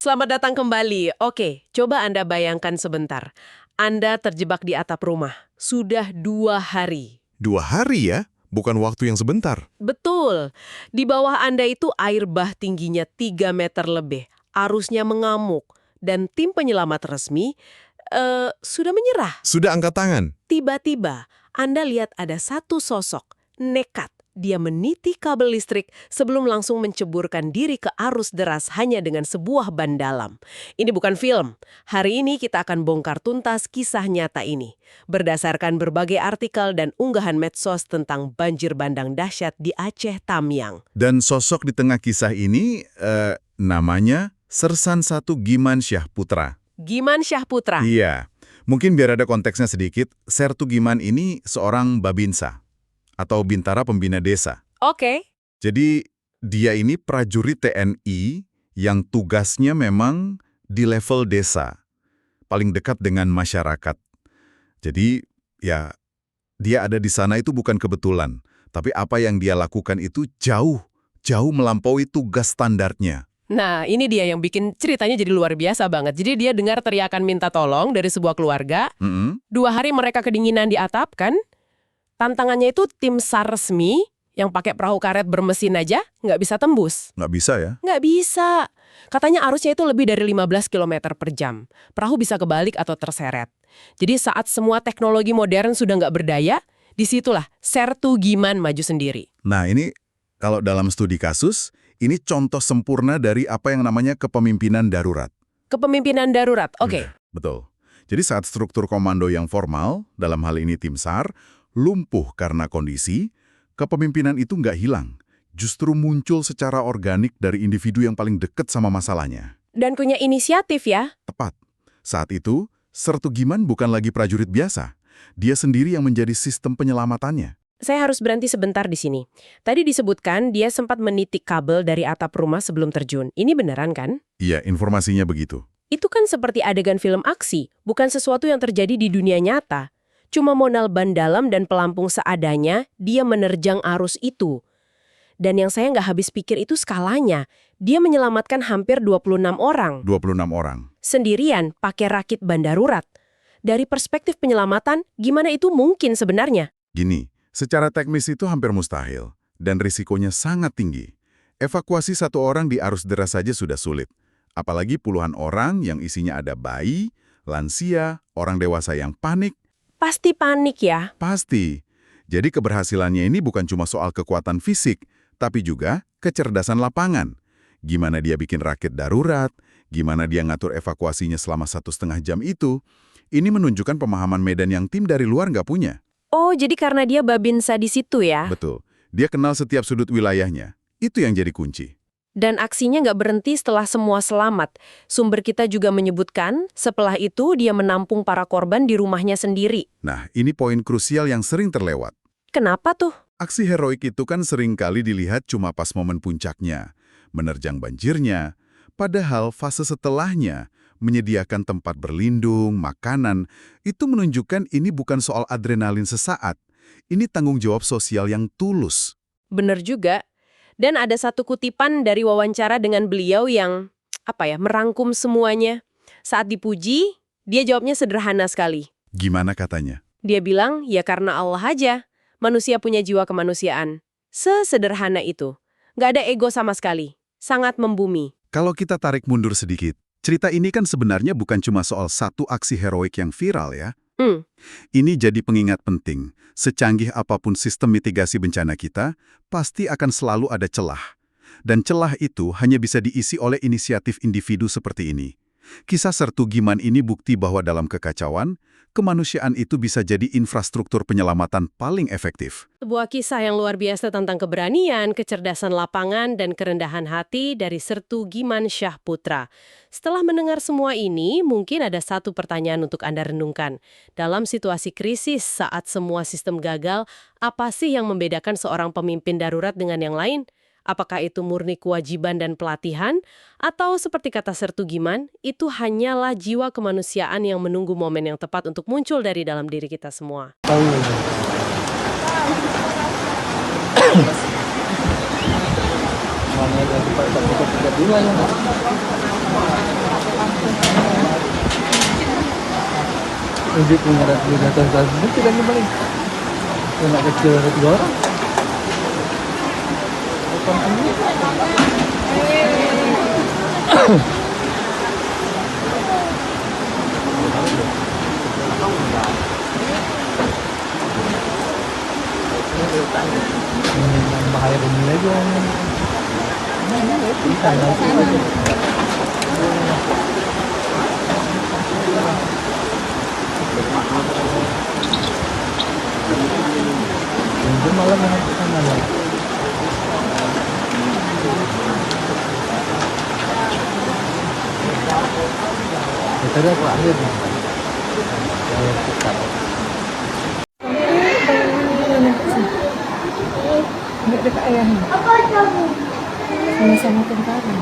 Selamat datang kembali. Oke, coba Anda bayangkan sebentar. Anda terjebak di atap rumah. Sudah 2 hari. 2 hari ya? Bukan waktu yang sebentar. Betul. Di bawah Anda itu air bah tingginya 3 meter lebih. Arusnya mengamuk. Dan tim penyelamat resmi sudah menyerah. Sudah angkat tangan. Tiba-tiba, Anda lihat ada satu sosok, nekat. Dia meniti kabel listrik sebelum langsung menceburkan diri ke arus deras hanya dengan sebuah ban dalam. Ini bukan film. Hari ini kita akan bongkar tuntas kisah nyata ini. Berdasarkan berbagai artikel dan unggahan medsos tentang banjir bandang dahsyat di Aceh Tamiang. Dan sosok di tengah kisah ini namanya Sersan 1 Giman Syah Putra. Giman Syah Putra. Iya, mungkin biar ada konteksnya sedikit, Sertu Giman ini seorang babinsa atau bintara pembina desa. Oke. Jadi dia ini prajurit TNI yang tugasnya memang di level desa, paling dekat dengan masyarakat. Jadi ya dia ada di sana itu bukan kebetulan, tapi apa yang dia lakukan itu jauh melampaui tugas standarnya. Nah, ini dia yang bikin ceritanya jadi luar biasa banget. Jadi dia dengar teriakan minta tolong dari sebuah keluarga. 2 hari mereka kedinginan di atap, kan? Tantangannya itu tim SAR resmi yang pakai perahu karet bermesin aja nggak bisa tembus. Nggak bisa ya? Nggak bisa. Katanya arusnya itu lebih dari 15 km per jam. Perahu bisa kebalik atau terseret. Jadi saat semua teknologi modern sudah nggak berdaya, disitulah Sertu Giman maju sendiri. Nah ini kalau dalam studi kasus, ini contoh sempurna dari apa yang namanya kepemimpinan darurat. Kepemimpinan darurat, oke. Betul. Jadi saat struktur komando yang formal, dalam hal ini tim SAR, lumpuh karena kondisi, kepemimpinan itu nggak hilang. Justru muncul secara organik dari individu yang paling dekat sama masalahnya. Dan punya inisiatif ya. Tepat. Saat itu, Sertu Giman bukan lagi prajurit biasa. Dia sendiri yang menjadi sistem penyelamatannya. Saya harus berhenti sebentar di sini. Tadi disebutkan dia sempat menitik kabel dari atap rumah sebelum terjun. Ini beneran kan? Iya, informasinya begitu. Itu kan seperti adegan film aksi, bukan sesuatu yang terjadi di dunia nyata. Cuma modal ban dalam dan pelampung seadanya, dia menerjang arus itu. Dan yang saya nggak habis pikir itu skalanya. Dia menyelamatkan hampir 26 orang. 26 orang. Sendirian, pakai rakit ban darurat. Dari perspektif penyelamatan, gimana itu mungkin sebenarnya? Gini, secara teknis itu hampir mustahil, dan risikonya sangat tinggi. Evakuasi satu orang di arus deras saja sudah sulit. Apalagi puluhan orang yang isinya ada bayi, lansia, orang dewasa yang panik. Pasti panik ya. Pasti. Jadi keberhasilannya ini bukan cuma soal kekuatan fisik, tapi juga kecerdasan lapangan. Gimana dia bikin rakit darurat, gimana dia ngatur evakuasinya selama 1,5 jam itu. Ini menunjukkan pemahaman medan yang tim dari luar nggak punya. Oh, jadi karena dia babinsa di situ ya? Betul. Dia kenal setiap sudut wilayahnya. Itu yang jadi kunci. Dan aksinya nggak berhenti setelah semua selamat. Sumber kita juga menyebutkan, setelah itu dia menampung para korban di rumahnya sendiri. Nah, ini poin krusial yang sering terlewat. Kenapa tuh? Aksi heroik itu kan sering kali dilihat cuma pas momen puncaknya, menerjang banjirnya. Padahal fase setelahnya, menyediakan tempat berlindung, makanan, itu menunjukkan ini bukan soal adrenalin sesaat. Ini tanggung jawab sosial yang tulus. Bener juga. Dan ada satu kutipan dari wawancara dengan beliau yang, merangkum semuanya. Saat dipuji, dia jawabnya sederhana sekali. Gimana katanya? Dia bilang, ya karena Allah aja. Manusia punya jiwa kemanusiaan. Sesederhana itu. Nggak ada ego sama sekali. Sangat membumi. Kalau kita tarik mundur sedikit, cerita ini kan sebenarnya bukan cuma soal satu aksi heroik yang viral ya. Ini jadi pengingat penting. Secanggih apapun sistem mitigasi bencana kita, pasti akan selalu ada celah. Dan celah itu hanya bisa diisi oleh inisiatif individu seperti ini. Kisah Sertu Giman ini bukti bahwa dalam kekacauan, kemanusiaan itu bisa jadi infrastruktur penyelamatan paling efektif. Sebuah kisah yang luar biasa tentang keberanian, kecerdasan lapangan, dan kerendahan hati dari Sertu Giman Syah Putra. Setelah mendengar semua ini, mungkin ada satu pertanyaan untuk Anda renungkan. Dalam situasi krisis saat semua sistem gagal, apa sih yang membedakan seorang pemimpin darurat dengan yang lain? Apakah itu murni kewajiban dan pelatihan? Atau seperti kata Sertu Giman, itu hanyalah jiwa kemanusiaan yang menunggu momen yang tepat untuk muncul dari dalam diri kita semua? Mana dari 4 sampai 3 bulan ya. Uji punya datang saat ini tidak kembali. Anak kecil ada 3 orang. Apa ini? Bahaya begini aja. Mungkin malam nanti sana lah. Kita lihat Pak akhir. Yang cepat. Enggak dekat ayahnya. Apa kamu? Sama-sama tentara.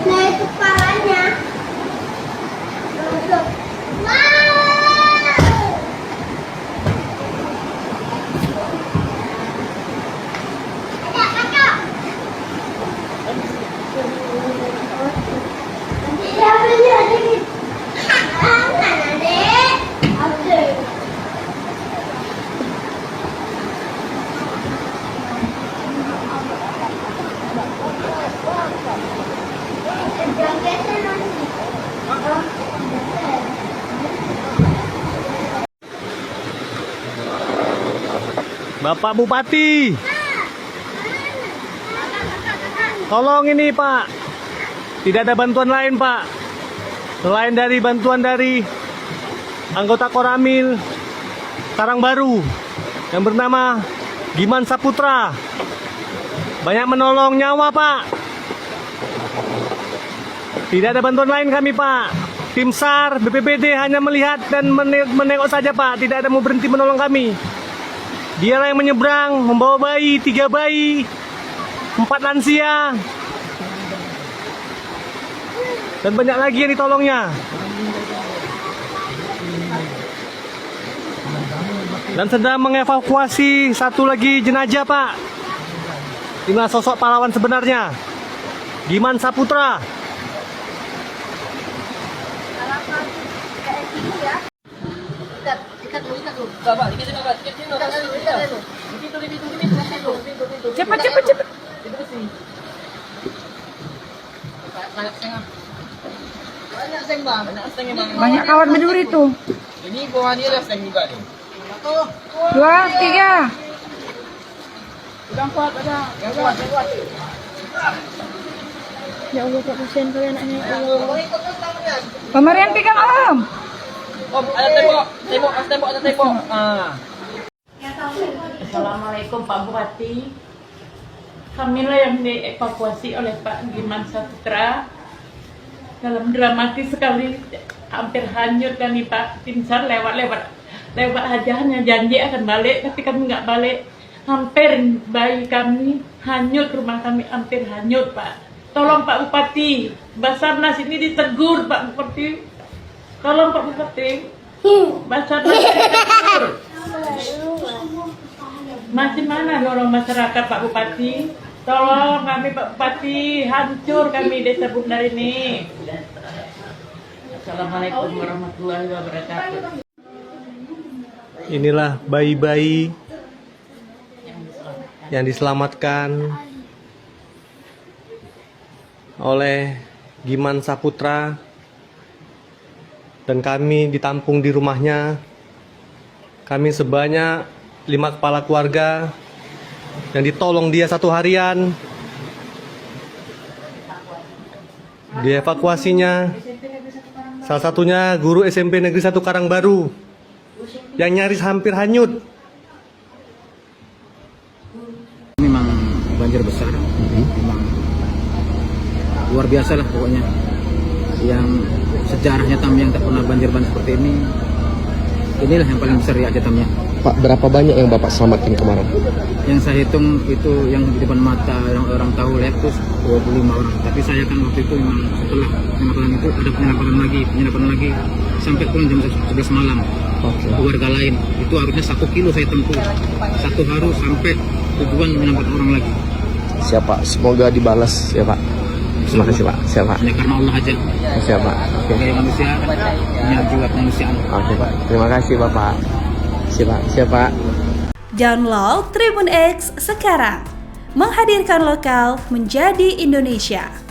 Nah itu parahnya. Bapak Bupati, tolong ini Pak, tidak ada bantuan lain Pak, selain dari bantuan dari anggota Koramil Karangbaru yang bernama Giman Saputra, banyak menolong nyawa Pak. Tidak ada bantuan lain kami Pak, tim SAR, BPBD hanya melihat dan menengok saja Pak, tidak ada mau berhenti menolong kami. Dialah yang menyeberang, membawa bayi, 3 bayi, 4 lansia, dan banyak lagi yang ditolongnya. Dan sedang mengevakuasi 1 lagi jenazah Pak. Inilah sosok pahlawan sebenarnya, Giman Saputra. Cepat. Banyak kawan berduri itu. Ini bawah dia lah juga nih. 2, 3. Udah 4 ada. Yang kuat. Ya Allah, Pak, kasihan kalian anaknya. Ya Allah. Pemberian pegang Om. Om, ada tembok, ada tembok. Assalamualaikum Pak Bupati. Kamilah yang dievakuasi oleh Pak Giman Saputra. Dalam dramatis sekali, hampir hanyut kami Pak. Tim SAR lewat aja, hanya janji akan balik, tapi kami nggak balik. Hampir bayi kami hanyut, rumah kami hampir hanyut Pak. Tolong Pak Bupati, Basarnas ini ditegur Pak Bupati. Tolong Pak Bupati, Basarnas ditegur. Masih mana nolong masyarakat Pak Bupati? Tolong kami Pak Bupati, hancur kami desa Bundar ini. Assalamualaikum warahmatullahi wabarakatuh. Inilah bayi-bayi yang diselamatkan oleh Giman Saputra, dan kami ditampung di rumahnya. Kami sebanyak 5 kepala keluarga yang ditolong dia 1 harian. Dievakuasinya salah satunya guru SMP Negeri 1 Karangbaru yang nyaris hampir hanyut. Memang banjir besar, memang luar biasa lah pokoknya. Yang sejarahnya Tamyang tak pernah banjir seperti ini. Inilah yang paling besar ya aja Tamyang. Pak, berapa banyak yang Bapak selamatkan kemarin? Yang saya hitung itu yang di depan mata orang tahu lihat tuh 25 orang. Tapi saya kan waktu itu memang setelah penyelamatkan itu ada penyelamatkan lagi sampai pulang jam 11 malam. Keluarga lain itu harusnya 1 kilo saya tempuh 1 hari sampai tujuan menyelamatkan orang lagi. Siapa? Semoga dibalas ya Pak. Terima kasih Pak. Siap Pak. Hanya karena Allah aja. Siap Pak. Oke. Sebagai manusia punya jiwa kemanusiaan. Oke Pak. Terima kasih Bapak. Siap Pak. Siap Pak. Download Tribun X sekarang. Menghadirkan lokal menjadi Indonesia.